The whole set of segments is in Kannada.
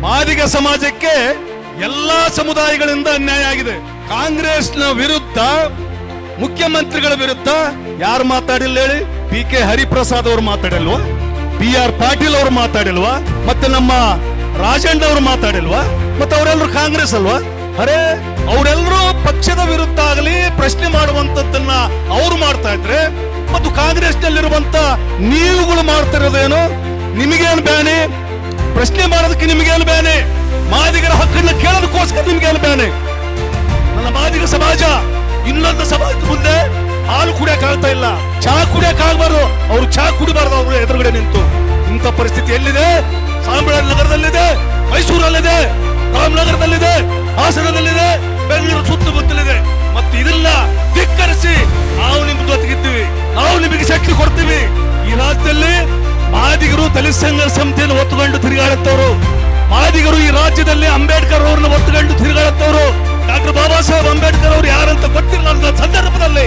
ಮಾದಿಗ ಸಮಾಜಕ್ಕೆ ಎಲ್ಲಾ ಸಮುದಾಯಗಳಿಂದ ಅನ್ಯಾಯ ಆಗಿದೆ. ಕಾಂಗ್ರೆಸ್ನ ವಿರುದ್ಧ, ಮುಖ್ಯಮಂತ್ರಿಗಳ ವಿರುದ್ಧ ಯಾರು ಮಾತಾಡಿಲ್ಲ ಹೇಳಿ? PK ಹರಿಪ್ರಸಾದ್ ಅವರು ಮಾತಾಡಿಲ್ವಾ? BR ಪಾಟೀಲ್ ಅವರು ಮಾತಾಡಿಲ್ವಾ? ಮತ್ತೆ ನಮ್ಮ ರಾಜಣ್ಣ ಅವರು ಮಾತಾಡಿಲ್ವಾ? ಮತ್ತೆ ಅವರೆಲ್ಲರೂ ಕಾಂಗ್ರೆಸ್ ಅಲ್ವಾ? ಅರೆ, ಅವರೆಲ್ಲರೂ ಪಕ್ಷದ ವಿರುದ್ಧ ಆಗಲಿ ಪ್ರಶ್ನೆ ಮಾಡುವಂತದ್ದನ್ನ ಅವ್ರು ಮಾಡ್ತಾ ಇದ್ರೆ, ಮತ್ತು ಕಾಂಗ್ರೆಸ್ ನಲ್ಲಿರುವಂತ ನೀವುಗಳು ಮಾಡ್ತಿರೋದೇನು? ನಿಮಗೇನು ಬ್ಯಾನೆ? ಪ್ರಶ್ನೆ ಮಾಡೋದಕ್ಕೆ ನಿಮಗೇನು ಬ್ಯಾನೆ? ಮಾದಿಗರ ಹಕ್ಕನ್ನ ಕೇಳೋದಕ್ಕೋಸ್ಕರ ನಿಮ್ಗೇನು ಬ್ಯಾನೆ? ನನ್ನ ಮಾದಿಗ ಸಮಾಜ ಇನ್ನೊಂದು ಸಮಾಜದ ಮುಂದೆ ಹಾಲು ಕುಡಿಯಕ್ ಆಗ್ತಾ ಇಲ್ಲ, ಚಹಾ ಕುಡಿಯಕ್ ಆಗ್ಬಾರ್ದು. ಅವ್ರು ಚಹಾ ಕುಡಿಬಾರ್ದು ಅವ್ರು ಎದುರುಗಡೆ ನಿಂತು. ಇಂಥ ಪರಿಸ್ಥಿತಿ ಎಲ್ಲಿದೆ? ಚಾಮರಾಜನಗರದಲ್ಲಿದೆ, ಮೈಸೂರಲ್ಲಿದೆ, ರಾಮನಗರದಲ್ಲಿದೆ, ಹಾಸನದಲ್ಲಿದೆ, ಬೆಂಗಳೂರು ಸುತ್ತಮುತ್ತಲಿದೆ. ಮತ್ತು ಇದನ್ನ ಧಿಕ್ಕರಿಸಿ ನಾವು ನಿಮ್ ಜೊತೆಗಿದ್ದೀವಿ, ನಾವು ನಿಮಗೆ ಶಕ್ತಿ ಕೊಡ್ತೀವಿ. ಈ ರಾಜ್ಯದಲ್ಲಿ ಮಾದಿಗರು ದಲಿತ ಸಂಘರ್ಷ ಸಮಿತಿಯನ್ನು ಒತ್ತುಕೊಂಡು ತಿರುಗಾಡುತ್ತವರು, ಮಾದಿಗರು ಈ ರಾಜ್ಯದಲ್ಲಿ ಅಂಬೇಡ್ಕರ್ ಅವರನ್ನು ಒತ್ತುಕೊಂಡು ತಿರುಗಾಡುತ್ತವರು. ಡಾಕ್ಟರ್ ಬಾಬಾ ಸಾಹೇಬ್ ಅಂಬೇಡ್ಕರ್ ಅವರು ಯಾರಂತ ಗೊತ್ತಿಲ್ಲ ಸಂದರ್ಭದಲ್ಲಿ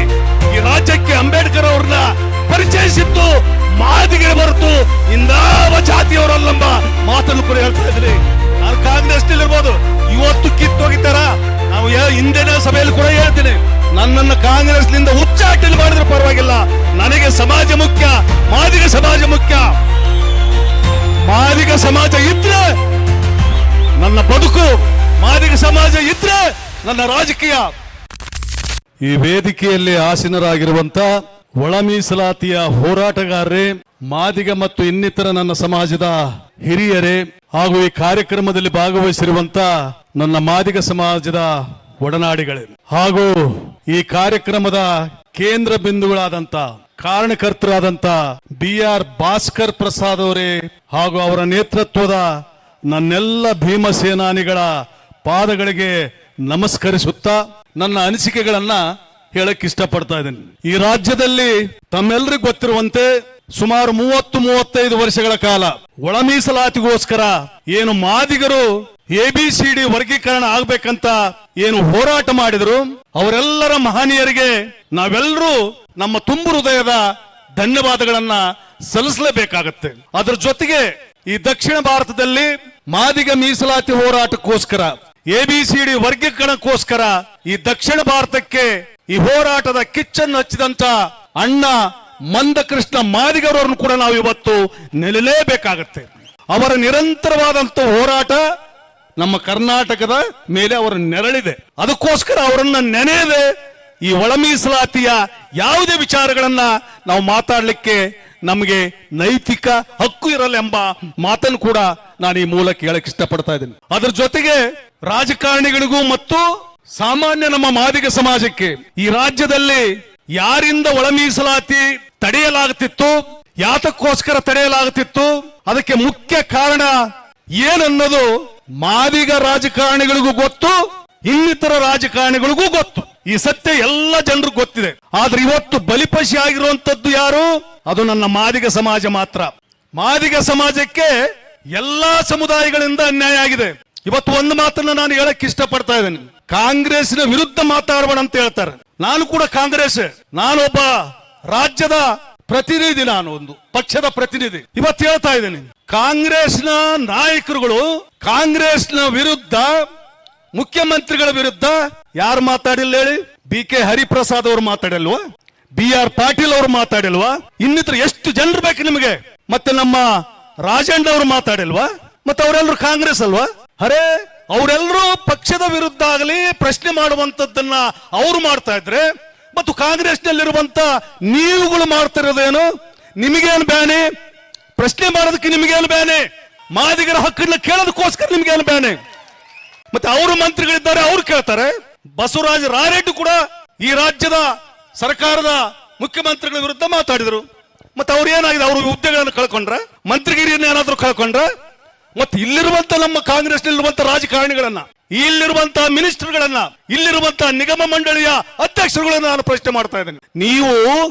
ಈ ರಾಜ್ಯಕ್ಕೆ ಅಂಬೇಡ್ಕರ್ ಅವ್ರನ್ನ ಪರಿಚಯಿಸಿದ್ದು ಮಾದಿಗರ ಹೊರತು ಇಂದಾವ ಜಾತಿಯವರಲ್ಲಂಬ ಮಾತನ್ನು ಕೂಡ ಹೇಳ್ತಾ ಇದ್ರಿ. ನಾನು ಕಾಂಗ್ರೆಸ್ ಇರ್ಬೋದು, ಇವತ್ತು ಕಿತ್ತೋಗಿದ್ದಾರ. ನಾವು ಹಿಂದಿನ ಸಭೆಯಲ್ಲಿ ಕೂಡ ಹೇಳ್ತೀನಿ, ನನ್ನನ್ನು ಕಾಂಗ್ರೆಸ್ ನಿಂದ ಉಚ್ಚಾಟನೆ ಮಾಡಿದ್ರೆ ಪರವಾಗಿಲ್ಲ, ನನಗೆ ಸಮಾಜ ಮುಖ್ಯ, ಮಾದಿಗ ಸಮಾಜ ಮುಖ್ಯ. ಮಾದಿಗ ಸಮಾಜ ಇದ್ರೆ ನನ್ನ ಬದುಕು, ಮಾದಿಗ ಸಮಾಜ ಇದ್ರೆ ನನ್ನ ರಾಜಕೀಯ. ಈ ವೇದಿಕೆಯಲ್ಲಿ ಆಸೀನರಾಗಿರುವಂತ ಒಳ ಮೀಸಲಾತಿಯ ಹೋರಾಟಗಾರರೇ, ಮಾದಿಗ ಮತ್ತು ಇನ್ನಿತರ ನನ್ನ ಸಮಾಜದ ಹಿರಿಯರೇ, ಹಾಗೂ ಈ ಕಾರ್ಯಕ್ರಮದಲ್ಲಿ ಭಾಗವಹಿಸಿರುವಂತ ನನ್ನ ಮಾದಿಗ ಸಮಾಜದ ಒಡನಾಡಿಗಳೇ, ಹಾಗೂ ಈ ಕಾರ್ಯಕ್ರಮದ ಕೇಂದ್ರ ಬಿಂದುಗಳಾದಂತ ಕಾರಣಕರ್ತರಾದಂತ BR ಭಾಸ್ಕರ್ ಪ್ರಸಾದ್ ಅವರೇ, ಹಾಗೂ ಅವರ ನೇತೃತ್ವದ ನನ್ನೆಲ್ಲ ಭೀಮ ಸೇನಾನಿಗಳ ಪಾದಗಳಿಗೆ ನಮಸ್ಕರಿಸುತ್ತಾ ನನ್ನ ಅನಿಸಿಕೆಗಳನ್ನ ಹೇಳಕ್ ಇಷ್ಟಪಡ್ತಾ ಇದ್ದೇನೆ. ಈ ರಾಜ್ಯದಲ್ಲಿ ತಮ್ಮೆಲ್ಲರಿಗೂ ಗೊತ್ತಿರುವಂತೆ ಸುಮಾರು 30-35 ವರ್ಷಗಳ ಕಾಲ ಒಳ ಮೀಸಲಾತಿಗೋಸ್ಕರ ಏನು ಮಾದಿಗರು ABCD ವರ್ಗೀಕರಣ ಆಗ್ಬೇಕಂತ ಏನು ಹೋರಾಟ ಮಾಡಿದ್ರು, ಅವರೆಲ್ಲರ ಮಹನೀಯರಿಗೆ ನಾವೆಲ್ಲರೂ ನಮ್ಮ ತುಂಬು ಹೃದಯದ ಧನ್ಯವಾದಗಳನ್ನ ಸಲ್ಲಿಸಲೇಬೇಕಾಗತ್ತೆ. ಅದರ ಜೊತೆಗೆ ಈ ದಕ್ಷಿಣ ಭಾರತದಲ್ಲಿ ಮಾದಿಗ ಮೀಸಲಾತಿ ಹೋರಾಟಕ್ಕೋಸ್ಕರ, ABCD ವರ್ಗೀಕರಣಕ್ಕೋಸ್ಕರ ಈ ದಕ್ಷಿಣ ಭಾರತಕ್ಕೆ ಈ ಹೋರಾಟದ ಕಿಚ್ಚನ್ನು ಹಚ್ಚಿದಂತ ಅಣ್ಣ ಮಂದಕೃಷ್ಣ ಮಾದಿಗರವರನ್ನು ಕೂಡ ನಾವು ಇವತ್ತು ನೆಲೆಯಲೇಬೇಕಾಗತ್ತೆ. ಅವರ ನಿರಂತರವಾದಂತ ಹೋರಾಟ ನಮ್ಮ ಕರ್ನಾಟಕದ ಮೇಲೆ ಅವರ ನೆರಳಿದೆ. ಅದಕ್ಕೋಸ್ಕರ ಅವರನ್ನ ನೆನೆಯದೆ ಈ ಒಳ ಮೀಸಲಾತಿಯ ಯಾವುದೇ ವಿಚಾರಗಳನ್ನ ನಾವು ಮಾತಾಡಲಿಕ್ಕೆ ನಮಗೆ ನೈತಿಕ ಹಕ್ಕು ಇರಲ್ಲ ಎಂಬ ಮಾತನ್ನು ಕೂಡ ನಾನು ಈ ಮೂಲಕ ಹೇಳಕ್ ಇಷ್ಟಪಡ್ತಾ ಇದ್ದೀನಿ. ಅದ್ರ ಜೊತೆಗೆ ರಾಜಕಾರಣಿಗಳಿಗೂ ಮತ್ತು ಸಾಮಾನ್ಯ ನಮ್ಮ ಮಾದಿಗ ಸಮಾಜಕ್ಕೆ ಈ ರಾಜ್ಯದಲ್ಲಿ ಯಾರಿಂದ ಒಳ ಮೀಸಲಾತಿ ತಡೆಯಲಾಗುತ್ತಿತ್ತು, ಯಾತಕ್ಕೋಸ್ಕರ ತಡೆಯಲಾಗುತ್ತಿತ್ತು, ಅದಕ್ಕೆ ಮುಖ್ಯ ಕಾರಣ ಏನನ್ನೋದು ಮಾದಿಗ ರಾಜಕಾರಣಿಗಳಿಗೂ ಗೊತ್ತು, ಇನ್ನಿತರ ರಾಜಕಾರಣಿಗಳಿಗೂ ಗೊತ್ತು. ಈ ಸತ್ಯ ಎಲ್ಲ ಜನರಿಗೂ ಗೊತ್ತಿದೆ. ಆದ್ರೆ ಇವತ್ತು ಬಲಿಪಶಿ ಆಗಿರುವಂತದ್ದು ಯಾರು? ಅದು ನನ್ನ ಮಾದಿಗ ಸಮಾಜ ಮಾತ್ರ. ಮಾದಿಗ ಸಮಾಜಕ್ಕೆ ಎಲ್ಲಾ ಸಮುದಾಯಗಳಿಂದ ಅನ್ಯಾಯ ಆಗಿದೆ. ಇವತ್ತು ಒಂದು ಮಾತನ್ನ ನಾನು ಹೇಳಕ್ ಇಷ್ಟಪಡ್ತಾ ಇದ್ದೇನೆ. ಕಾಂಗ್ರೆಸ್ನ ವಿರುದ್ಧ ಮಾತಾಡಬೇಡ ಅಂತ ಹೇಳ್ತಾರೆ. ನಾನು ಕೂಡ ಕಾಂಗ್ರೆಸ್, ನಾನೊಬ್ಬ ರಾಜ್ಯದ ಪ್ರತಿನಿಧಿ, ನಾನು ಒಂದು ಪಕ್ಷದ ಪ್ರತಿನಿಧಿ. ಇವತ್ತು ಹೇಳ್ತಾ ಇದ್ದೇನೆ, ಕಾಂಗ್ರೆಸ್ನ ನಾಯಕರುಗಳು ಕಾಂಗ್ರೆಸ್ನ ವಿರುದ್ಧ, ಮುಖ್ಯಮಂತ್ರಿಗಳ ವಿರುದ್ಧ ಯಾರು ಮಾತಾಡಿಲ್ಲ ಹೇಳಿ? BK ಹರಿಪ್ರಸಾದ್ ಅವರು ಮಾತಾಡಿಲ್ವಾ? BR ಪಾಟೀಲ್ ಅವರು ಮಾತಾಡಿಲ್ವಾ? ಇನ್ನಿತರ ಎಷ್ಟು ಜನರು ಬೇಕು ನಿಮಗೆ? ಮತ್ತೆ ನಮ್ಮ ರಾಜಣ್ಣ ಅವರು ಮಾತಾಡಿಲ್ವಾ? ಮತ್ತೆ ಅವರೆಲ್ಲರೂ ಕಾಂಗ್ರೆಸ್ ಅಲ್ವಾ? ಅರೆ, ಅವರೆಲ್ಲರೂ ಪಕ್ಷದ ವಿರುದ್ಧ ಆಗಲಿ ಪ್ರಶ್ನೆ ಮಾಡುವಂತದ್ದನ್ನ ಅವ್ರು ಮಾಡ್ತಾ ಇದ್ರೆ, ಮತ್ತು ಕಾಂಗ್ರೆಸ್ ನಲ್ಲಿರುವಂತ ನೀವುಗಳು ಮಾಡ್ತಿರೋದೇನು? ನಿಮಗೇನು ಬ್ಯಾನೆ? ಪ್ರಶ್ನೆ ಮಾಡೋದಕ್ಕೆ ನಿಮಗೇನು ಬ್ಯಾನೆ? ಮಾದಿಗರ ಹಕ್ಕನ್ನ ಕೇಳೋದಕ್ಕೋಸ್ಕರ ನಿಮ್ಗೇನು ಬ್ಯಾನೆ? ಮತ್ತೆ ಅವರು ಮಂತ್ರಿಗಳಿದ್ದಾರೆ, ಅವ್ರು ಕೇಳ್ತಾರೆ. ಬಸವರಾಜ ರಾಯರೆಡ್ಡಿ ಕೂಡ ಈ ರಾಜ್ಯದ ಸರ್ಕಾರದ ಮುಖ್ಯಮಂತ್ರಿಗಳ ವಿರುದ್ಧ ಮಾತಾಡಿದ್ರು. ಮತ್ತೆ ಅವ್ರು ಏನಾಗಿದೆ? ಅವರು ಹುದ್ದೆಗಳನ್ನು ಕಳ್ಕೊಂಡ್ರ, ಮಂತ್ರಿಗಿರಿಯನ್ನು ಏನಾದ್ರು ಕಳ್ಕೊಂಡ್ರ? ಮತ್ತೆ ಇಲ್ಲಿರುವಂತ ನಮ್ಮ ಕಾಂಗ್ರೆಸ್ ನಲ್ಲಿರುವಂತ ರಾಜಕಾರಣಿಗಳನ್ನ, ಇಲ್ಲಿರುವಂತಹ ಮಿನಿಸ್ಟರ್ಗಳನ್ನ, ಇಲ್ಲಿರುವಂತಹ ನಿಗಮ ಮಂಡಳಿಯ ಅಧ್ಯಕ್ಷರುಗಳನ್ನ ನಾನು ಪ್ರಶ್ನೆ ಮಾಡ್ತಾ ಇದ್ದೇನೆ. ನೀವು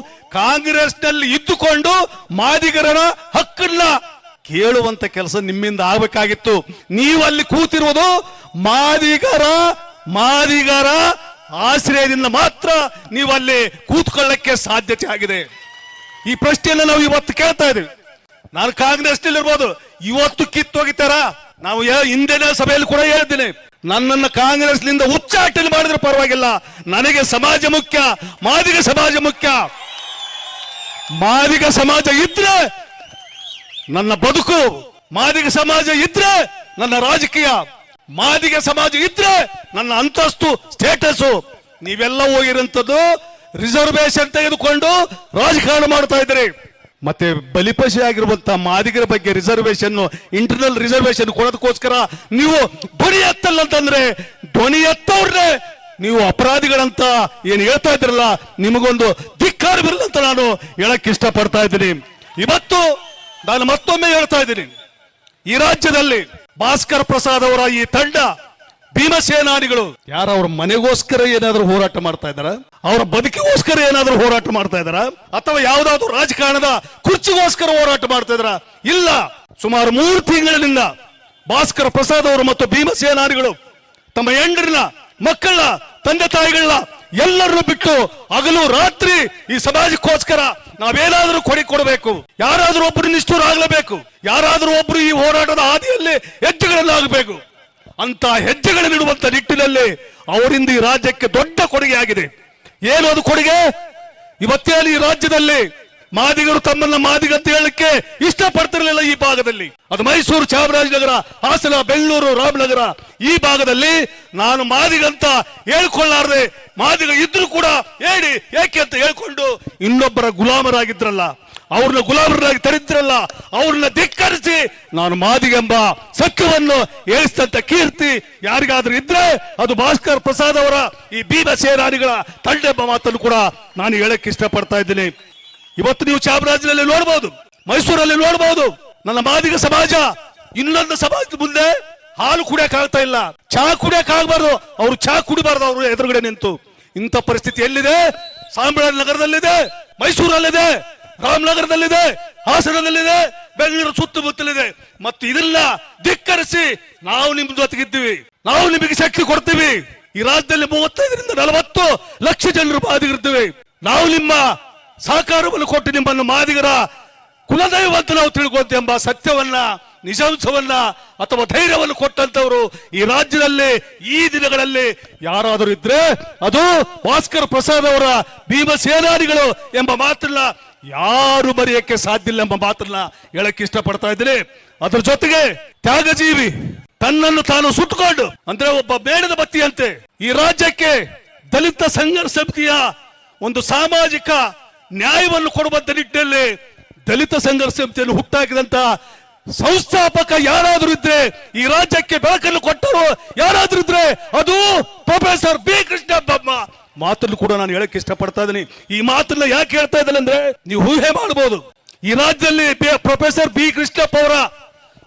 ಕಾಂಗ್ರೆಸ್ ನಲ್ಲಿ ಇದ್ದುಕೊಂಡು ಮಾದಿಗರ ಹಕ್ಕನ್ನ ಕೇಳುವಂತ ಕೆಲಸ ನಿಮ್ಮಿಂದ ಆಗ್ಬೇಕಾಗಿತ್ತು. ನೀವು ಅಲ್ಲಿ ಕೂತಿರುವುದು ಮಾದಿಗರ ಆಶ್ರಯದಿಂದ ಮಾತ್ರ ನೀವು ಅಲ್ಲಿ ಕೂತ್ಕೊಳ್ಳಕ್ಕೆ ಸಾಧ್ಯತೆ ಆಗಿದೆ. ಈ ಪ್ರಶ್ನೆಯನ್ನು ನಾವು ಇವತ್ತು ಕೇಳ್ತಾ ಇದ್ದೀವಿ. ನಾನು ಕಾಂಗ್ರೆಸ್ ಇರ್ಬೋದು, ಇವತ್ತು ಕಿತ್ತೋಗಿತಾರ ನಾವು ಹಿಂದಿನ ಸಭೆಯಲ್ಲಿ ಕೂಡ ಹೇಳ್ತೀನಿ, ನನ್ನನ್ನು ಕಾಂಗ್ರೆಸ್ನಿಂದ ಉಚ್ಚಾಟನೆ ಮಾಡಿದ್ರೆ ಪರವಾಗಿಲ್ಲ, ನನಗೆ ಸಮಾಜ ಮುಖ್ಯ, ಮಾದಿಗ ಸಮಾಜ ಮುಖ್ಯ. ಮಾದಿಗ ಸಮಾಜ ಇದ್ರೆ ನನ್ನ ಬದುಕು, ಮಾದಿಗ ಸಮಾಜ ಇದ್ರೆ ನನ್ನ ರಾಜಕೀಯ, ಮಾದಿಗ ಸಮಾಜ ಇದ್ರೆ ನನ್ನ ಅಂತಸ್ತು, ಸ್ಟೇಟಸ್. ನೀವೆಲ್ಲ ಹೋಗಿರಂಥದ್ದು ರಿಸರ್ವೇಶನ್ ತೆಗೆದುಕೊಂಡು ರಾಜಕಾರಣ ಮಾಡ್ತಾ ಇದ್ರಿ. ಮತ್ತೆ ಬಲಿಪಶಿ ಆಗಿರುವಂತಹ ಮಾದಿಗರ ಬಗ್ಗೆ ರಿಸರ್ವೇಶನ್, ಇಂಟರ್ನಲ್ ರಿಸರ್ವೇಶನ್ ಕೊಡೋದಕ್ಕೋಸ್ಕರ ನೀವು ಧ್ವನಿ ಎತ್ತಲ್ಲ ಅಂತಂದ್ರೆ, ಧ್ವನಿ ಎತ್ತವ್ರನ್ನೇ ನೀವು ಅಪರಾಧಿಗಳಂತ ಏನ್ ಹೇಳ್ತಾ ಇದ್ರಲ್ಲ, ನಿಮಗೊಂದು ಧಿಕ್ಕಾರವಿರಲ್ಲ ಅಂತ ನಾನು ಹೇಳಕ್ ಇಷ್ಟಪಡ್ತಾ ಇದ್ದೀನಿ. ಇವತ್ತು ನಾನು ಮತ್ತೊಮ್ಮೆ ಹೇಳ್ತಾ ಇದ್ದೀನಿ, ಈ ರಾಜ್ಯದಲ್ಲಿ ಭಾಸ್ಕರ್ ಪ್ರಸಾದ್ ಅವರ ಈ ತಂಡ ಭೀಮಸೇನಾನಿಗಳು ಯಾರ ಅವ್ರ ಮನೆಗೋಸ್ಕರ ಏನಾದ್ರೂ ಹೋರಾಟ ಮಾಡ್ತಾ ಇದಾರ, ಅವರ ಬದುಕಿಗೋಸ್ಕರ ಏನಾದ್ರೂ ಹೋರಾಟ ಮಾಡ್ತಾ ಇದಾರ, ಅಥವಾ ಯಾವ್ದಾದ್ರು ರಾಜಕಾರಣದ ಕುರ್ಚಿಗೋಸ್ಕರ ಹೋರಾಟ ಮಾಡ್ತಾ ಇದಾರ? ಇಲ್ಲ. ಸುಮಾರು 3 ತಿಂಗಳಿನಿಂದ ಭಾಸ್ಕರ್ ಪ್ರಸಾದ್ ಅವರು ಮತ್ತು ಭೀಮಸೇನಾನಿಗಳು ತಮ್ಮ ಹೆಂಡ್ರನ್ನ, ಮಕ್ಕಳ, ತಂದೆ ತಾಯಿಗಳನ್ನ ಎಲ್ಲರನ್ನು ಬಿಟ್ಟು ಹಗಲು ರಾತ್ರಿ ಈ ಸಮಾಜಕ್ಕೋಸ್ಕರ ನಾವೇನಾದ್ರೂ ಕೊಡಬೇಕು, ಯಾರಾದ್ರೂ ಒಬ್ರು ನಿಷ್ಠೂರ ಆಗ್ಲೇಬೇಕು, ಯಾರಾದ್ರೂ ಒಬ್ರು ಈ ಹೋರಾಟದ ಹಾದಿಯಲ್ಲಿ ಹೆಜ್ಜೆಗಳನ್ನಾಗಬೇಕು ಅಂತ ಹೆಜ್ಜೆಗಳನ್ನಿಡುವಂತ ನಿಟ್ಟಿನಲ್ಲಿ ಅವರಿಂದ ಈ ರಾಜ್ಯಕ್ಕೆ ದೊಡ್ಡ ಕೊಡುಗೆ ಆಗಿದೆ. ಏನು ಅದು ಕೊಡುಗೆ? ಇವತ್ತೇನು ಈ ರಾಜ್ಯದಲ್ಲಿ ಮಾದಿಗರು ತಮ್ಮನ್ನ ಮಾದಿಗ ಅಂತ ಹೇಳಲಿಕ್ಕೆ ಇಷ್ಟಪಡ್ತಿರಲಿಲ್ಲ. ಈ ಭಾಗದಲ್ಲಿ ಅದು ಮೈಸೂರು, ಚಾಮರಾಜನಗರ, ಹಾಸನ, ಬೆಂಗಳೂರು, ರಾಮನಗರ ಈ ಭಾಗದಲ್ಲಿ ನಾನು ಮಾದಿಗಂತ ಹೇಳ್ಕೊಳ್ಳಾರ್ದೆ, ಮಾದಿಗ ಇದ್ರು ಕೂಡ ಹೇಳಿ ಏಕೆ ಅಂತ ಹೇಳ್ಕೊಂಡು ಇನ್ನೊಬ್ಬರ ಗುಲಾಮರಾಗಿದ್ರಲ್ಲ, ಅವ್ರನ್ನ ಗುಲಾಮರಾಗಿ ತರಿದ್ರಲ್ಲ, ಅವ್ರನ್ನ ಧಿಕ್ಕರಿಸಿ ನಾನು ಮಾದಿಗೆಂಬ ಸತ್ಯವನ್ನು ಹೇಳಿಸಿದಂತ ಕೀರ್ತಿ ಯಾರಿಗಾದ್ರೂ ಇದ್ರೆ ಅದು ಭಾಸ್ಕರ್ ಪ್ರಸಾದ್ ಅವರ ಈ ಭೀಮಸೇನಾನಿಗಳ ತಂಡೆಂಬ ಮಾತನ್ನು ಕೂಡ ನಾನು ಹೇಳಕ್ ಇಷ್ಟಪಡ್ತಾ ಇದ್ದೀನಿ. ಇವತ್ತು ನೀವು ಚಾಮರಾಜನಲ್ಲಿ ನೋಡಬಹುದು, ಮೈಸೂರಲ್ಲಿ ನೋಡಬಹುದು, ನನ್ನ ಮಾದಿಗ ಸಮಾಜ ಇನ್ನೊಂದು ಸಮಾಜದ ಮುಂದೆ ಹಾಲು ಕುಡಿಯಕ್ ಆಗ್ತಾ ಇಲ್ಲ, ಚಹಾ ಕುಡಿಯಕ್ ಆಗ್ಬಾರ್ದು, ಅವ್ರು ಚಹಾ ಕುಡಿಬಾರ್ದು ಅವರು ಎದುರುಗಡೆ ನಿಂತು. ಇಂಥ ಪರಿಸ್ಥಿತಿ ಎಲ್ಲಿದೆ? ಚಾಮರಾಜನಗರದಲ್ಲಿದೆ, ಮೈಸೂರಲ್ಲಿದೆ, ರಾಮನಗರದಲ್ಲಿದೆ, ಹಾಸನದಲ್ಲಿದೆ, ಬೆಂಗಳೂರು ಸುತ್ತಮುತ್ತಲಿದೆ. ಮತ್ತು ಇದೆಲ್ಲ ಧಿಕ್ಕರಿಸಿ ನಾವು ನಿಮ್ ಜೊತೆಗಿದ್ದೀವಿ, ನಾವು ನಿಮಗೆ ಶಕ್ತಿ ಕೊಡ್ತೀವಿ. ಈ ರಾಜ್ಯದಲ್ಲಿ 35ರಿಂದ 40 ಲಕ್ಷ ಜನರು ಮಾದಿಗರಿದ್ದೀವಿ. ನಾವು ನಿಮ್ಮ ಸಹಕಾರವನ್ನು ಕೊಟ್ಟು ನಿಮ್ಮನ್ನು ಮಾದಿಗರ ಕುಲದೈವ ಅಂತ ನಾವು ತಿಳ್ಕೊಂತ ಎಂಬ ಸತ್ಯವನ್ನ, ನಿಜಾಂಶವನ್ನ ಅಥವಾ ಧೈರ್ಯವನ್ನು ಕೊಟ್ಟಂತವರು ಈ ರಾಜ್ಯದಲ್ಲಿ ಈ ದಿನಗಳಲ್ಲಿ ಯಾರಾದರೂ ಇದ್ರೆ ಅದು ಭಾಸ್ಕರ್ ಪ್ರಸಾದ್ ಅವರ ಭೀಮಸೇನಾನಿಗಳು ಎಂಬ ಮಾತನ್ನ ಯಾರು ಮರೆಯಕ್ಕೆ ಸಾಧ್ಯ ಇಲ್ಲ ಎಂಬ ಮಾತನ್ನ ಹೇಳಕ್ಕೆ ಇಷ್ಟಪಡ್ತಾ ಇದ್ದೀನಿ. ಅದ್ರ ಜೊತೆಗೆ ತ್ಯಾಗಜೀವಿ, ತನ್ನನ್ನು ತಾನು ಸುಟ್ಟುಕೊಂಡು, ಅಂದ್ರೆ ಒಬ್ಬ ಬೇಡದ ಬತ್ತಿಯಂತೆ ಈ ರಾಜ್ಯಕ್ಕೆ ದಲಿತ ಸಂಘರ್ಷ ಸಮಿತಿಯ ಒಂದು ಸಾಮಾಜಿಕ ನ್ಯಾಯವನ್ನು ಕೊಡುವಂತ ನಿಟ್ಟಿನಲ್ಲಿ ದಲಿತ ಸಂಘರ್ಷ ಸಮಿತಿಯನ್ನು ಹುಟ್ಟಾಕಿದಂತ ಸಂಸ್ಥಾಪಕ ಯಾರಾದ್ರೂ ಇದ್ರೆ, ಈ ರಾಜ್ಯಕ್ಕೆ ಬೆಳಕನ್ನು ಕೊಟ್ಟರು ಯಾರಾದ್ರೂ ಇದ್ರೆ ಅದು ಪ್ರೊಫೆಸರ್ ಬಿ ಕೃಷ್ಣಪ್ಪ ಮಾತನ್ನು ಕೂಡ ನಾನು ಹೇಳಕ್ಕೆ ಇಷ್ಟಪಡ್ತಾ ಇದ್ದೀನಿ. ಈ ಮಾತನ್ನ ಯಾಕೆ ಹೇಳ್ತಾ ಇದ್ದೇನೆ ಅಂದ್ರೆ, ನೀವು ಊಹೆ ಮಾಡಬಹುದು, ಈ ರಾಜ್ಯದಲ್ಲಿ ಪ್ರೊಫೆಸರ್ ಬಿ ಕೃಷ್ಣಪ್ಪ ಅವರ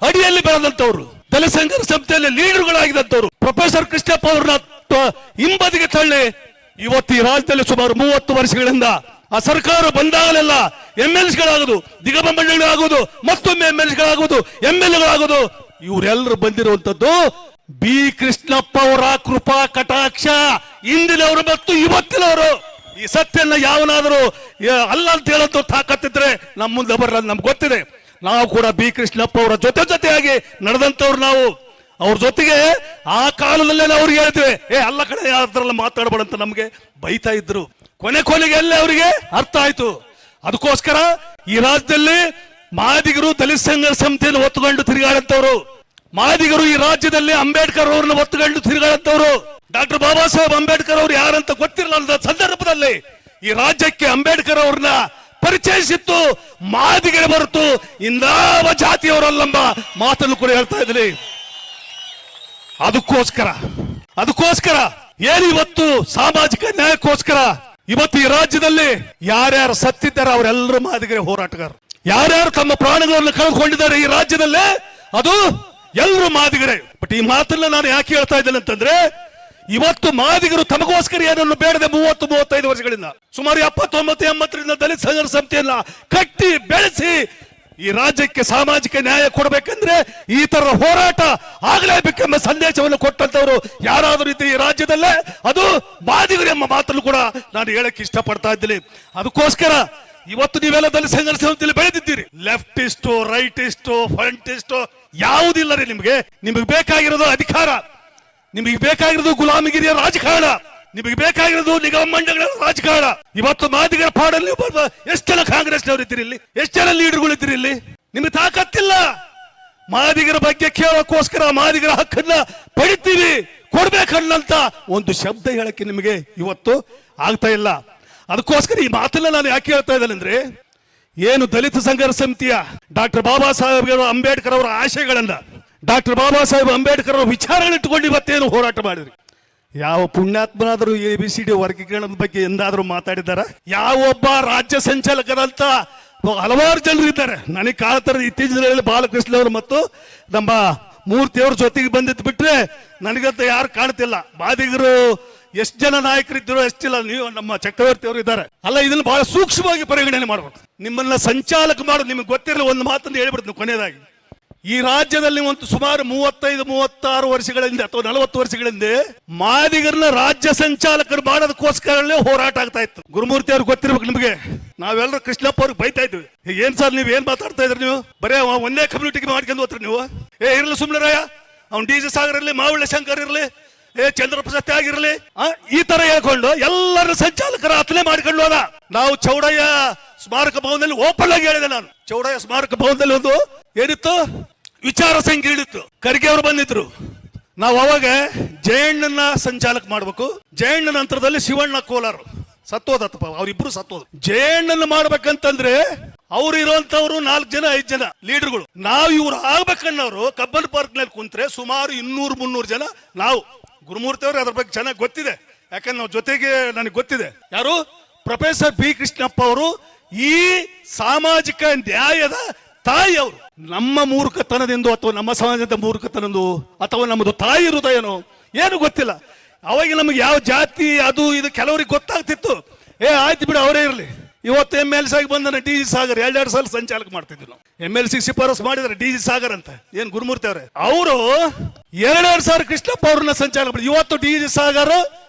ಅಡಿಯಲ್ಲಿ ಬೆಳೆದಂತವ್ರು, ದಲಿತ ಸಂಘರ್ಷ ಸಮಿತಿಯಲ್ಲಿ ಲೀಡರ್ಗಳಾಗಿದ್ದಂತವ್ರು ಪ್ರೊಫೆಸರ್ ಕೃಷ್ಣಪ್ಪ ಅವ್ರನ್ನ ಹಿಂಬದಿಗೆ ತಳ್ಳಿ ಇವತ್ತು ಈ ರಾಜ್ಯದಲ್ಲಿ ಸುಮಾರು 30 ವರ್ಷಗಳಿಂದ ಆ ಸರ್ಕಾರ ಬಂದಾಗಲೆಲ್ಲ MLCಗಳಾಗೋದು, ದಿಗಂಬ ಮಂಡಳಿಗಳಾಗೋದು, ಮತ್ತೊಮ್ಮೆ MLCಗಳಾಗೋದು, MLAಗಳಾಗೋದು, ಇವರೆಲ್ಲರೂ ಬಂದಿರುವಂತದ್ದು ಬಿ ಕೃಷ್ಣಪ್ಪ ಅವರ ಕೃಪಾ ಕಟಾಕ್ಷ. ಇಂದಿನವರು ಮತ್ತು ಇವತ್ತಿನವರು ಈ ಸತ್ಯನ ಯಾವನಾದರೂ ಅಲ್ಲ ಅಂತ ಹೇಳಂತ ತಾಕತ್ತಿದ್ರೆ ನಮ್ಮ ಮುಂದೆ ಬರಲ್ಲ. ನಮ್ಗೆ ಗೊತ್ತಿದೆ, ನಾವು ಕೂಡ ಬಿ ಕೃಷ್ಣಪ್ಪ ಅವರ ಜೊತೆಯಾಗಿ ನಡೆದಂತವ್ರು. ನಾವು ಅವ್ರ ಜೊತೆಗೆ ಆ ಕಾಲದಲ್ಲೇ ನಾವು ಅವ್ರಿಗೆ ಹೇಳ್ತೇವೆ, ಅಲ್ಲ ಕಡೆ ಯಾರಲ್ಲ ಮಾತಾಡಬೇಡಂತ ನಮ್ಗೆ ಬೈತಾ ಇದ್ರು. ಕೊನೆಗೆ ಎಲ್ಲ ಅವರಿಗೆ ಅರ್ಥ ಆಯ್ತು. ಅದಕ್ಕೋಸ್ಕರ ಈ ರಾಜ್ಯದಲ್ಲಿ ಮಾದಿಗರು ದಲಿತ ಸಂಘರ್ಷ ಸಮಿತಿಯನ್ನು ಒತ್ತುಕೊಂಡು ತಿರುಗಾಡಂತವ್ರು, ಮಾದಿಗರು ಈ ರಾಜ್ಯದಲ್ಲಿ ಅಂಬೇಡ್ಕರ್ ಅವ್ರನ್ನ ಒತ್ತುಕೊಂಡು ತಿರುಗಾಡಂತವ್ರು. ಡಾಕ್ಟರ್ ಬಾಬಾ ಸಾಹೇಬ್ ಅಂಬೇಡ್ಕರ್ ಅವರು ಯಾರಂತ ಗೊತ್ತಿರಲಿಲ್ಲ ಸಂದರ್ಭದಲ್ಲಿ ಈ ರಾಜ್ಯಕ್ಕೆ ಅಂಬೇಡ್ಕರ್ ಅವ್ರನ್ನ ಪರಿಚಯಿಸಿತ್ತು ಮಾದಿಗರೇ ಹೊರತು ಇನ್ನಾವ ಜಾತಿಯವರಲ್ಲಂಬ ಮಾತನ್ನು ಕೂಡ ಹೇಳ್ತಾ ಇದ್ದೀನಿ. ಅದಕ್ಕೋಸ್ಕರ ಏನು ಇವತ್ತು ಸಾಮಾಜಿಕ ನ್ಯಾಯಕ್ಕೋಸ್ಕರ ಇವತ್ತು ಈ ರಾಜ್ಯದಲ್ಲಿ ಯಾರ್ಯಾರು ಸತ್ತಿದ್ದಾರೆ ಅವರೆಲ್ಲರೂ ಮಾದಿಗರೇ ಹೋರಾಟಗಾರರು. ಯಾರ್ಯಾರು ತಮ್ಮ ಪ್ರಾಣಗಳನ್ನು ಕಳೆದುಕೊಂಡಿದ್ದಾರೆ ಈ ರಾಜ್ಯದಲ್ಲೇ ಅದು ಎಲ್ಲರೂ ಮಾದಿಗರೇ. ಬಟ್ ಈ ಮಾತನ್ನ ನಾನು ಯಾಕೆ ಹೇಳ್ತಾ ಇದ್ದೇನೆ ಅಂತಂದ್ರೆ, ಇವತ್ತು ಮಾದಿಗರು ತಮಗೋಸ್ಕರ ಏನನ್ನು ಬೇಡದೆ 30-35 ವರ್ಷಗಳಿಂದ ಸುಮಾರು 79-80ರಿಂದ ದಲಿತ ಸಂಘರ್ಷ ಸಮಿತಿಯನ್ನ ಕಟ್ಟಿ ಬೆಳೆಸಿ ಈ ರಾಜ್ಯಕ್ಕೆ ಸಾಮಾಜಿಕ ನ್ಯಾಯ ಕೊಡಬೇಕಂದ್ರೆ ಈ ತರ ಹೋರಾಟ ಆಗಲೇಬೇಕೆಂಬ ಸಂದೇಶವನ್ನು ಕೊಟ್ಟಂತವರು ಯಾರಾದರೂ ಇದ್ರೆ ಈ ರಾಜ್ಯದಲ್ಲೇ ಅದು ಮಾದಿಗರು ಎಂಬ ಮಾತನ್ನು ಕೂಡ ನಾನು ಹೇಳಕ್ಕೆ ಇಷ್ಟಪಡ್ತಾ ಇದ್ದೀನಿ. ಅದಕ್ಕೋಸ್ಕರ ಇವತ್ತು ನೀವೆಲ್ಲ ದಲಿತ ಸಂಘರ್ಷ ಸಮಿತಿಯಲ್ಲಿ ಬೆಳೆದಿದ್ದೀರಿ. Leftist, rightist, frontist ಯಾವುದಿಲ್ಲ ರೀ ನಿಮಗೆ. ನಿಮಗೆ ಬೇಕಾಗಿರೋದು ಅಧಿಕಾರ, ನಿಮಗೆ ಬೇಕಾಗಿರೋದು ಗುಲಾಮಗಿರಿಯ ರಾಜಕಾರಣ, ನಿಮಗೆ ಬೇಕಾಗಿರೋದು ನಿಗಮ ಮಂಡಳಿಗಳ ರಾಜಕಾರಣ. ಇವತ್ತು ಮಾದಿಗರ ಪಾಡಲ್ಲಿ ಎಷ್ಟು ಜನ ಕಾಂಗ್ರೆಸ್ನವರು ಇದ್ದೀರಿ ಇಲ್ಲಿ, ಎಷ್ಟು ಜನ ಲೀಡರ್ಗಳು ಇದ್ದೀರಿ ಇಲ್ಲಿ. ನಿಮಗೆ ತಾಕತ್ತಿಲ್ಲ. ಮಾದಿಗರ ಬಗ್ಗೆ ಕೇಳೋಕ್ಕೋಸ್ಕರ ಮಾದಿಗರ ಹಕ್ಕನ್ನ ಪಡಿತೀವಿ, ಕೊಡ್ಬೇಕನ್ನಂತ ಒಂದು ಶಬ್ದ ಹೇಳಕ್ಕೆ ನಿಮಗೆ ಇವತ್ತು ಆಗ್ತಾ ಇಲ್ಲ. ಅದಕ್ಕೋಸ್ಕರ ಈ ಮಾತನ್ನ ನಾನು ಯಾಕೆ ಹೇಳ್ತಾ ಇದ್ದೇನೆ ಅಂದ್ರೆ, ಏನು ದಲಿತ ಸಂಘರ್ಷ ಸಮಿತಿಯ ಡಾಕ್ಟರ್ ಬಾಬಾ ಸಾಹೇಬ್ ಅಂಬೇಡ್ಕರ್ ಅವರ ಆಶಯಗಳನ್ನ, ಡಾಕ್ಟರ್ ಬಾಬಾ ಸಾಹೇಬ್ ಅಂಬೇಡ್ಕರ್ ಅವರ ವಿಚಾರಗಳಿಟ್ಟುಕೊಂಡು ಇವತ್ತೇನು ಹೋರಾಟ ಮಾಡಿದ್ರಿ. ಯಾವ ಪುಣ್ಯಾತ್ಮನಾದರೂ ABCD ವರ್ಗೀಕರಣದ ಬಗ್ಗೆ ಎಂದಾದರೂ ಮಾತಾಡಿದಾರ? ಯಾವೊಬ್ಬ ರಾಜ್ಯ ಸಂಚಾಲಕರಂತ ಹಲವಾರು ಜನರು ಇದ್ದಾರೆ. ನನಗೆ ಕಾಳ್ತಾರ ಇತ್ತೀಚಿನ ದಿನಗಳಲ್ಲಿ ಬಾಲಕೃಷ್ಣ ಅವರು ಮತ್ತು ನಮ್ಮ ಮೂರ್ತಿಯವ್ರ ಜೊತೆಗೆ ಬಂದಿದ್ದು ಬಿಟ್ರೆ ನನಗಂತ ಯಾರು ಕಾಣ್ತಿಲ್ಲ. ಮಾದಿಗರು ಎಷ್ಟು ಜನ ನಾಯಕರಿದ್ರು ಎಷ್ಟಿಲ್ಲ. ನೀವು ನಮ್ಮ ಚಕ್ರವರ್ತಿ ಅವರು ಇದ್ದಾರೆ ಅಲ್ಲ, ಇದನ್ನ ಬಹಳ ಸೂಕ್ಷ್ಮವಾಗಿ ಪರಿಗಣನೆ ಮಾಡಬೇಕು. ನಿಮ್ಮನ್ನ ಸಂಚಾಲಕ ಮಾಡೋದು ನಿಮಗೆ ಗೊತ್ತಿರಲಿಲ್ಲ. ಒಂದು ಮಾತನ್ನು ಹೇಳ್ಬಿಡ್ತೀನಿ ಕೊನೆಯದಾಗಿ. ಈ ರಾಜ್ಯದಲ್ಲಿ ಒಂದು ಸುಮಾರು 35-36 ವರ್ಷಗಳ ಹಿಂದೆ ಅಥವಾ 40 ವರ್ಷಗಳ ಹಿಂದೆ ಮಾದಿಗರನ್ನ ರಾಜ್ಯ ಸಂಚಾಲಕರು ಮಾಡೋದಕ್ಕೋಸ್ಕರಲ್ಲೇ ಹೋರಾಟ ಆಗ್ತಾ ಇತ್ತು. ಗುರುಮೂರ್ತಿ ಅವ್ರಿಗೆ ಗೊತ್ತಿರ್ಬೇಕು ನಿಮಗೆ. ನಾವೆಲ್ಲರೂ ಕೃಷ್ಣಪ್ಪ ಅವ್ರಿಗೆ ಬೈತಾ ಇದ್ವಿ, ಏನ್ ಸರ್ ನೀವ್ ಏನ್ ಮಾತಾಡ್ತಾ ಇದ್ರಿ, ನೀವು ಬರೇ ಒಂದೇ ಕಮ್ಯುನಿಟಿಗೆ ಮಾಡ್ಕೊಂಡು ಹೋಗ್ತೀರಿ ನೀವು. ಇರ್ಲಿ ಸುಮ್ನೆ ರಾಯ, ಅವ್ನು DJ ಸಾಗರ್ ಇರ್ಲಿ, ಮಾವಳ್ಳಿ ಶಂಕರ್ ಇರ್ಲಿ, ಚಂದ್ರಪ್ರಶಸ್ತಿ ಆಗಿರ್ಲಿ, ಈ ತರ ಹೇಳ್ಕೊಂಡು ಎಲ್ಲರ ಸಂಚಾಲಕರ ಅತಲೆ ಮಾಡ್ಕೊಂಡು ಹೋದ. ನಾವು ಚೌಡಯ್ಯ ಸ್ಮಾರಕ ಭವನದಲ್ಲಿ ಓಪನ್ ಆಗಿ ಹೇಳಿದೆ. ನಾನು ಚೌಡಯ್ಯ ಸ್ಮಾರಕ ಭವನದಲ್ಲಿ ಒಂದು ಏನಿತ್ತು ವಿಚಾರ ಸಂಕಿರಣಿತ್ತು. ಖರ್ಗೆ ಅವರು ಬಂದಿದ್ರು. ನಾವು ಅವಾಗ ಜಯಣ್ಣನ ಸಂಚಾಲಕ ಮಾಡ್ಬೇಕು. ಜಯಣ್ಣ ನಂತರದಲ್ಲಿ ಶಿವಣ್ಣ ಕೋಲಾರ ಸತ್ತೋದತ್ತಪ್ಪ, ಅವರಿಬ್ರು ಸತ್ತೋದು. ಜಯಣ್ಣನ ಮಾಡ್ಬೇಕಂತಂದ್ರೆ ಅವ್ರು ಇರುವಂತವ್ರು 4 ಜನ 5 ಜನ ಲೀಡರ್ಗಳು. ನಾವು ಇವ್ರು ಆಗ್ಬೇಕನ್ನೋರು ಕಬ್ಬನ್ ಪಾರ್ಕ್ ನಲ್ಲಿ ಕುಂತ್ರೆ ಸುಮಾರು 200-300 ಜನ. ನಾವು ಗುರುಮೂರ್ತಿ ಅವರು ಅದ್ರ ಬಗ್ಗೆ ಚೆನ್ನಾಗಿ ಗೊತ್ತಿದೆ, ಯಾಕಂದ್ರೆ ನಾವು ಜೊತೆಗೆ ನನಗೆ ಗೊತ್ತಿದೆ. ಯಾರು? Professor B. ಕೃಷ್ಣಪ್ಪ ಅವರು ಈ ಸಾಮಾಜಿಕ ನ್ಯಾಯದ ತಾಯಿ. ಅವರು ನಮ್ಮ ಮೂರ್ಖತನದಿಂದ ಅಥವಾ ನಮ್ಮ ಸಮಾಜದ ಮೂರ್ಖತನದ್ದು ಅಥವಾ ನಮ್ಮದು ತಾಯಿ ಹೃದಯನೋ ಏನು ಗೊತ್ತಿಲ್ಲ. ಅವಾಗ ನಮಗೆ ಯಾವ ಜಾತಿ ಅದು ಇದು ಕೆಲವರಿಗೆ ಗೊತ್ತಾಗ್ತಿತ್ತು. ಆಯ್ತು ಬಿಡು ಅವರೇ ಇರಲಿ. ಇವತ್ತು MLC ಆಗಿ ಬಂದ DJ ಸಾಗರ್ 2 ಸಲ ಸಂಚಾಲಕ ಮಾಡ್ತಿದ್ವಿ ನಾವು. MLC ಶಿಫಾರಸು ಮಾಡಿದ್ರೆ DJ ಸಾಗರ್ ಅಂತ, ಏನ್ ಗುರುಮೂರ್ತಿ ಅವರೇ. ಅವರು 2 ಸಾರಿ ಕೃಷ್ಣಪ್ಪ ಅವ್ರನ್ನ ಸಂಚಾಲಕ ಮಾಡಿ. ಇವತ್ತು DJ ಸಾಗರ್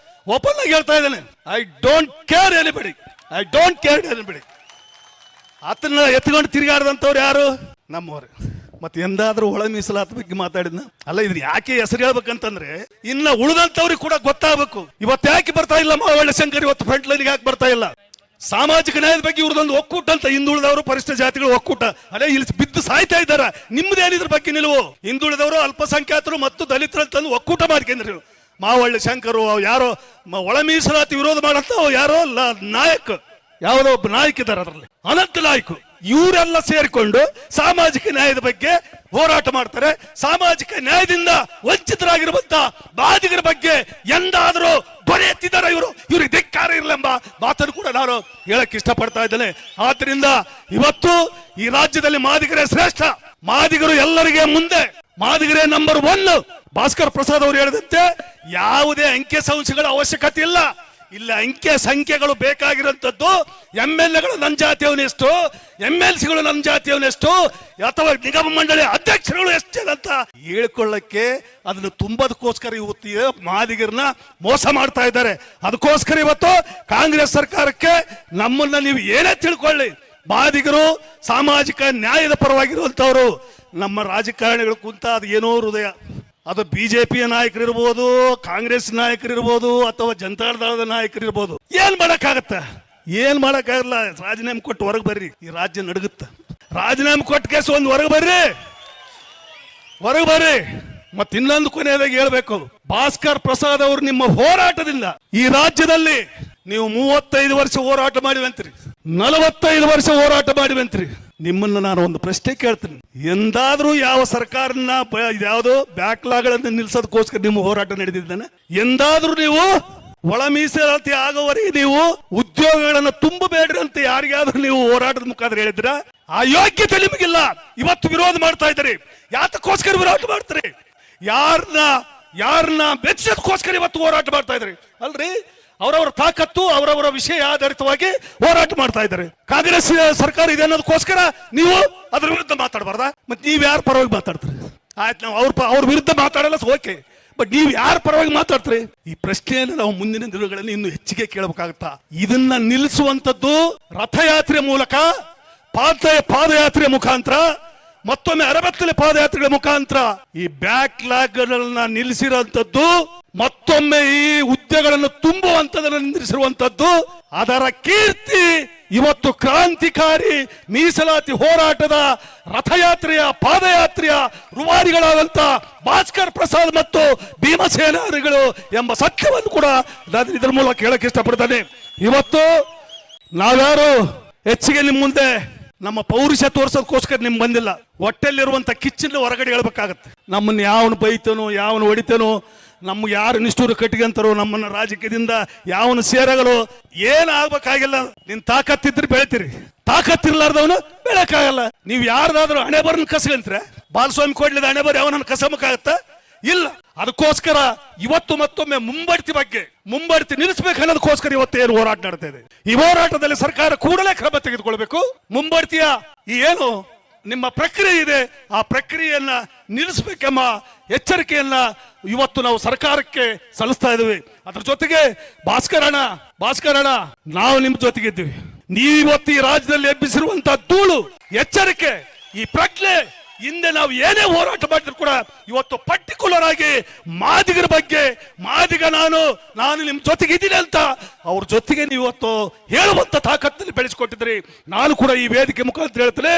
ಓಪನ್ ಆಗಿ ಹೇಳ್ತಾ ಇದ್ದಾನೆ, I don't care anybody, I don't care anybody. ಆತನ ಎತ್ಕೊಂಡು ತಿರುಗಾಡದಂತವ್ರು ಯಾರು? ನಮ್ಮವ್ರು. ಮತ್ತೆ ಎಂದಾದ್ರೂ ಒಳ ಮೀಸಲಾತಿ ಬಗ್ಗೆ ಮಾತಾಡಿದ್ನ ಅಲ್ಲ. ಇದ್ರ ಯಾಕೆ ಹೆಸರು ಹೇಳ್ಬೇಕಂತಂದ್ರೆ ಇನ್ನ ಉಳಿದಂತವ್ರಿಗೆ ಕೂಡ ಗೊತ್ತಾಗಬೇಕು. ಇವತ್ತು ಯಾಕೆ ಬರ್ತಾ ಇಲ್ಲ ಮಾವಳ್ಳಿ ಶಂಕರ್, ಇವತ್ತು ಫ್ರಂಟ್ ಲೈನ್ಗೆ ಯಾಕೆ ಬರ್ತಾ ಇಲ್ಲ? ಸಾಮಾಜಿಕ ನ್ಯಾಯದ ಬಗ್ಗೆ ಇವ್ರದೊಂದು ಒಕ್ಕೂಟ ಅಂತ, ಹಿಂದುಳಿದವರು ಪರಿಶಿಷ್ಟ ಜಾತಿಗಳು ಒಕ್ಕೂಟ. ಅದೇ ಇಲ್ಲಿ ಬಿದ್ದು ಸಾಯ್ತಾ ಇದ್ದಾರೆ. ನಿಮ್ದೇನಿದ್ರ ಬಗ್ಗೆ ನಿಲುವು? ಹಿಂದುಳಿದವರು, ಅಲ್ಪಸಂಖ್ಯಾತರು ಮತ್ತು ದಲಿತರು ಅಂತಂದು ಒಕ್ಕೂಟ ಮಾಡ್ಕೊಂಡ್ರಿ. ಮಾವಳ್ಳಿ ಶಂಕರು ಯಾರೋ ಒಳ ಮೀಸಲಾತಿ ವಿರೋಧ ಮಾಡಂತ ಯಾರೋ ನಾಯಕ, ಯಾವುದೋ ಒಬ್ಬ ನಾಯಕ ಇದ್ದಾರೆ, ಅದರಲ್ಲಿ ಅನಂತ ನಾಯಕ. ಇವರೆಲ್ಲ ಸೇರಿಕೊಂಡು ಸಾಮಾಜಿಕ ನ್ಯಾಯದ ಬಗ್ಗೆ ಹೋರಾಟ ಮಾಡ್ತಾರೆ. ಸಾಮಾಜಿಕ ನ್ಯಾಯದಿಂದ ವಂಚಿತರಾಗಿರುವಂತ ಬಾಧಿಗರ ಬಗ್ಗೆ ಎಂದಾದರೂ ಧ್ವನಿ ಎತ್ತಿದ್ದಾರೆ ಇವರು. ಇವ್ರಿಗೆ ಧಿಕ್ಕಾರ ಇರಲೆಂಬ ಮಾತನ್ನು ಕೂಡ ನಾನು ಹೇಳಕ್ ಇಷ್ಟಪಡ್ತಾ ಇದ್ದೇನೆ. ಆದ್ರಿಂದ ಇವತ್ತು ಈ ರಾಜ್ಯದಲ್ಲಿ ಮಾದಿಗರೇ ಶ್ರೇಷ್ಠ, ಮಾದಿಗರು ಎಲ್ಲರಿಗೆ ಮುಂದೆ, ಮಾದಿಗರೇ ನಂಬರ್ 1. ಭಾಸ್ಕರ್ ಪ್ರಸಾದ್ ಅವರು ಹೇಳಿದಂತೆ ಯಾವುದೇ ಅಂಕೆ ಸಂಖ್ಯೆಗಳ ಅವಶ್ಯಕತೆ ಇಲ್ಲ. ಇಲ್ಲ ಅಂಕೆ ಸಂಖ್ಯೆಗಳು ಬೇಕಾಗಿರುವಂತದ್ದು MLAಗಳು ನನ್ನ ಜಾತಿಯವನೆಷ್ಟು, MLCಗಳು ನನ್ನ ಜಾತಿಯವನೆಷ್ಟು, ಅಥವಾ ನಿಗಮ ಮಂಡಳಿ ಅಧ್ಯಕ್ಷರುಗಳು ಎಷ್ಟು ಅಂತ ಹೇಳ್ಕೊಳ್ಳಕ್ಕೆ ಅದನ್ನು ತುಂಬದಕ್ಕೋಸ್ಕರ ಇವತ್ತು ಮಾದಿಗರನ್ನ ಮೋಸ ಮಾಡ್ತಾ ಇದ್ದಾರೆ. ಅದಕ್ಕೋಸ್ಕರ ಇವತ್ತು ಕಾಂಗ್ರೆಸ್ ಸರ್ಕಾರಕ್ಕೆ ನಮ್ಮನ್ನ ನೀವು ಏನೇ ತಿಳ್ಕೊಳ್ಳಿ, ಮಾದಿಗರು ಸಾಮಾಜಿಕ ನ್ಯಾಯದ ಪರವಾಗಿರುವಂತವ್ರು ನಮ್ಮ ರಾಜಕಾರಣಿಗಳು ಕುಂತ ಅದು ಏನೋ ಹೃದಯ. ಅದು BJPಯ ನಾಯಕರಿರ್ಬೋದು, ಕಾಂಗ್ರೆಸ್ ನಾಯಕರಿರ್ಬೋದು, ಅಥವಾ ಜನತಾದಳದ ನಾಯಕರಿರ್ಬೋದು. ಏನ್ ಮಾಡಕ್ಕಾಗತ್ತ? ಏನ್ ಮಾಡಕ್ಕಾಗಲ್ಲ. ರಾಜೀನಾಮೆ ಕೊಟ್ಟು ಹೊರಗೆ ಬರ್ರಿ, ಈ ರಾಜ್ಯ ನಡುಗುತ್ತ. ರಾಜೀನಾಮೆ ಕೊಟ್ಟ ಕೇಸ್ ಒಂದು ಹೊರಗೆ ಬರ್ರಿ. ಮತ್ತೆ ಇನ್ನೊಂದು ಕೊನೆಯದಾಗಿ ಹೇಳ್ಬೇಕು, ಭಾಸ್ಕರ್ ಪ್ರಸಾದ್ ಅವರು ನಿಮ್ಮ ಹೋರಾಟದಿಂದ ಈ ರಾಜ್ಯದಲ್ಲಿ ನೀವು 35 ವರ್ಷ ಹೋರಾಟ ಮಾಡಿವಂತ್ರಿ, 45 ವರ್ಷ ಹೋರಾಟ ಮಾಡಿವಂತ್ರಿ. ನಿಮ್ಮನ್ನ ನಾನು ಒಂದು ಪ್ರಶ್ನೆ ಕೇಳ್ತೀನಿ, ಎಂದಾದ್ರೂ ಯಾವ ಸರ್ಕಾರನ ಯಾವ್ದೋ ಬ್ಯಾಕ್ಲಾಗ್ಗಳನ್ನು ನಿಲ್ಸೋದಕ್ಕೋಸ್ಕರ ನಿಮ್ಮ ಹೋರಾಟ ನಡೆದಿದ್ದಾನೆ? ಎಂದಾದ್ರೂ ನೀವು ಒಳ ಮೀಸಲಾತಿ ಆಗೋವರೆಗೆ ನೀವು ಉದ್ಯೋಗಗಳನ್ನ ತುಂಬಬೇಡ್ರಿ ಅಂತ ಯಾರಿಗಾದ್ರೂ ನೀವು ಹೋರಾಟದ ಮುಖಾಂತರ ಹೇಳಿದ್ರ? ಆ ಯೋಗ್ಯತೆ ನಿಮಗಿಲ್ಲ. ಇವತ್ತು ವಿರೋಧ ಮಾಡ್ತಾ ಇದ್ದೀರಿ. ಯಾತಕ್ಕೋಸ್ಕರ ವಿರೋಧ ಮಾಡ್ತೀರಿ? ಯಾರನ್ನ ಬೆಚ್ಚೋದಕ್ಕೋಸ್ಕರ ಇವತ್ತು ಹೋರಾಟ ಮಾಡ್ತಾ ಇದ್ರಿ ಅಲ್ರಿ? ಅವರವರ ತಾಕತ್ತು, ಅವರವರ ವಿಷಯ ಆಧಾರಿತವಾಗಿ ಹೋರಾಟ ಮಾಡ್ತಾ ಇದ್ದಾರೆ. ಕಾಂಗ್ರೆಸ್ ಸರ್ಕಾರ ಇದೆ ಅನ್ನೋದಕ್ಕೋಸ್ಕರ ನೀವು ಅದ್ರ ವಿರುದ್ಧ ಮಾತಾಡಬಾರ್ದ? ಮತ್ತೆ ನೀವ್ ಯಾರ ಪರವಾಗಿ ಮಾತಾಡ್ತೀರಿ? ಆಯ್ತು, ನಾವು ಅವ್ರ ವಿರುದ್ಧ ಮಾತಾಡಲ್ಲ, ಓಕೆ. ಬಟ್ ನೀವು ಯಾರ ಪರವಾಗಿ ಮಾತಾಡ್ತೀರಿ? ಈ ಪ್ರಶ್ನೆಯನ್ನು ನಾವು ಮುಂದಿನ ದಿನಗಳಲ್ಲಿ ಇನ್ನು ಹೆಚ್ಚಿಗೆ ಕೇಳಬೇಕಾಗುತ್ತಾ? ಇದನ್ನ ನಿಲ್ಲಿಸುವಂತದ್ದು ರಥಯಾತ್ರೆ ಮೂಲಕ, ಪಾದಯಾತ್ರೆ ಮುಖಾಂತರ, ಮತ್ತೊಮ್ಮೆ ಅರಬತ್ತಲೆ ಪಾದಯಾತ್ರೆಗಳ ಮುಖಾಂತರ ಈ ಬ್ಯಾಕ್ಲಾಗ್ಗಳನ್ನ ನಿಲ್ಲಿಸಿರುವಂತದ್ದು, ಮತ್ತೊಮ್ಮೆ ಈ ಹುದ್ದೆಗಳನ್ನು ತುಂಬುವಂತದನ್ನು ನಿಲ್ಲಿಸಿರುವಂತದ್ದು, ಅದರ ಕೀರ್ತಿ ಇವತ್ತು ಕ್ರಾಂತಿಕಾರಿ ಮೀಸಲಾತಿ ಹೋರಾಟದ ರಥಯಾತ್ರೆಯ ಪಾದಯಾತ್ರೆಯ ರೂವಾರಿಗಳಾದಂತ ಭಾಸ್ಕರ್ ಪ್ರಸಾದ್ ಮತ್ತು ಭೀಮಸೇನಾರಿಗಳು ಎಂಬ ಸತ್ಯವನ್ನು ಕೂಡ ನಾನು ಇದರ ಮೂಲಕ ಹೇಳಕ್ಕೆ ಇಷ್ಟಪಡ್ತೇನೆ. ಇವತ್ತು ನಾವ್ಯಾರು ಹೆಚ್ಚಿಗೆ ನಿಮ್ಮ ಮುಂದೆ ನಮ್ಮ ಪೌರುಷ ತೋರ್ಸೋದಕ್ಕೋಸ್ಕರ ನಿಮ್ಗೆ ಬಂದಿಲ್ಲ. ಹೊಟ್ಟೆಲ್ಲಿರುವಂತ ಕಿಚ್ಚನ್ನ ಹೊರಗಡೆ ಹೇಳ್ಬೇಕಾಗತ್ತೆ. ನಮ್ಮನ್ನ ಯಾವನು ಬೈತಾನೋ, ಯಾವನು ಹೊಡಿತಾನೋ, ನಮ್ಗೆ ಯಾರು ನಿಷ್ಠೂರ ಕಟ್ಟಿಗೆಂತಾರೋ, ನಮ್ಮನ್ನ ರಾಜಕೀಯದಿಂದ ಯಾವನು ಸೇರಗಲು ಏನಾಗಬೇಕಾಗಿಲ್ಲ. ನಿನ್ ತಾಕತ್ತಿದ್ರೆ ಬೆಳಿತೀರಿ, ತಾಕತ್ತಿರ್ಲಾರ್ದವನು ಬೆಳಕಾಗಲ್ಲ. ನೀವು ಯಾರ್ದಾದ್ರೂ ಹಣೆ ಬರನ್ ಕಸಗಂತ್ರೆ, ಬಾಲಸ್ವಾಮಿ ಕೊಡ್ಲಿದ ಹಣೆ ಬರ ಯಾವನ ಕಸಮಕ್ಕಾಗತ್ತ? ಇಲ್ಲ. ಅದಕ್ಕೋಸ್ಕರ ಇವತ್ತು ಮತ್ತೊಮ್ಮೆ ಮುಂಬಡ್ತಿ ನಿಲ್ಲಿಸಬೇಕು ಅನ್ನೋದಕ್ಕೋಸ್ಕರ ಇವತ್ತು ಏನು ಹೋರಾಟ ನಡೆತಾ ಇದೆ. ಈ ಹೋರಾಟದಲ್ಲಿ ಸರ್ಕಾರ ಕೂಡಲೇ ಕ್ರಮ ತೆಗೆದುಕೊಳ್ಬೇಕು. ಮುಂಬಡ್ತಿಯ ಈ ಏನು ನಿಮ್ಮ ಪ್ರಕ್ರಿಯೆ ಇದೆ, ಆ ಪ್ರಕ್ರಿಯೆಯನ್ನ ನಿಲ್ಲಿಸಬೇಕೆಂಬ ಎಚ್ಚರಿಕೆಯನ್ನ ಇವತ್ತು ನಾವು ಸರ್ಕಾರಕ್ಕೆ ಸಲ್ಲಿಸ್ತಾ ಇದ್ದೀವಿ. ಅದ್ರ ಜೊತೆಗೆ ಭಾಸ್ಕರಣ ನಾವು ನಿಮ್ಮ ಜೊತೆಗಿದ್ದೀವಿ. ನೀವಿವತ್ತು ಈ ರಾಜ್ಯದಲ್ಲಿ ಎಬ್ಬಿಸಿರುವಂತಹ ಧೂಳು, ಎಚ್ಚರಿಕೆ, ಈ ಪ್ರಜ್ಞೆ, ಹಿಂದೆ ನಾವು ಏನೇ ಹೋರಾಟ ಮಾಡಿದ್ರು ಕೂಡ ಇವತ್ತು ಪರ್ಟಿಕ್ಯುಲರ್ ಆಗಿ ಮಾದಿಗರ ಬಗ್ಗೆ, ನಾನು ನಿಮ್ ಜೊತೆಗೆ ಇದ್ದೀನಿ ಅಂತ ಅವ್ರ ಜೊತೆಗೆ ನೀವು ಇವತ್ತು ಹೇಳುವಂತ ತಾಕತ್ತಲ್ಲಿ ಬೆಳೆಸಿಕೊಟ್ಟಿದ್ರಿ. ನಾನು ಕೂಡ ಈ ವೇದಿಕೆ ಮುಖಾಂತರ ಹೇಳ್ತೇನೆ,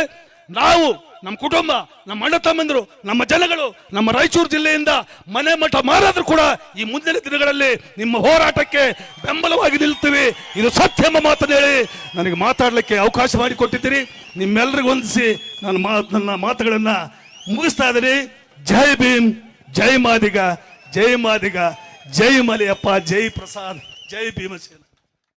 ನಾವು, ನಮ್ಮ ಕುಟುಂಬ, ನಮ್ಮ ಅಣ್ಣ ತಮ್ಮಂದರು, ನಮ್ಮ ಜನಗಳು, ನಮ್ಮ ರಾಯಚೂರು ಜಿಲ್ಲೆಯಿಂದ ಮನೆ ಮಠ ಮಾರಾದ್ರೂ ಕೂಡ ಈ ಮುಂದಿನ ದಿನಗಳಲ್ಲಿ ನಿಮ್ಮ ಹೋರಾಟಕ್ಕೆ ಬೆಂಬಲವಾಗಿ ನಿಲ್ತೀವಿ. ಇದು ಸತ್ಯ ಎಂಬ ಮಾತನ್ನು ಹೇಳಿ ನನಗೆ ಮಾತಾಡಲಿಕ್ಕೆ ಅವಕಾಶ ಮಾಡಿಕೊಟ್ಟಿದ್ದೀರಿ. ನಿಮ್ಮೆಲ್ಲರಿಗೂ ಹೊಂದಿಸಿ ನನ್ನ ಮಾತುಗಳನ್ನ ಮುಗಿಸ್ತಾ ಇದ್ದೀನಿ. ಜೈ ಭೀಮ್, ಜೈ ಮಾದಿಗ, ಜೈ ಮಲಿಯಪ್ಪ, ಜೈ ಪ್ರಸಾದ್, ಜೈ ಭೀಮಸೇನ.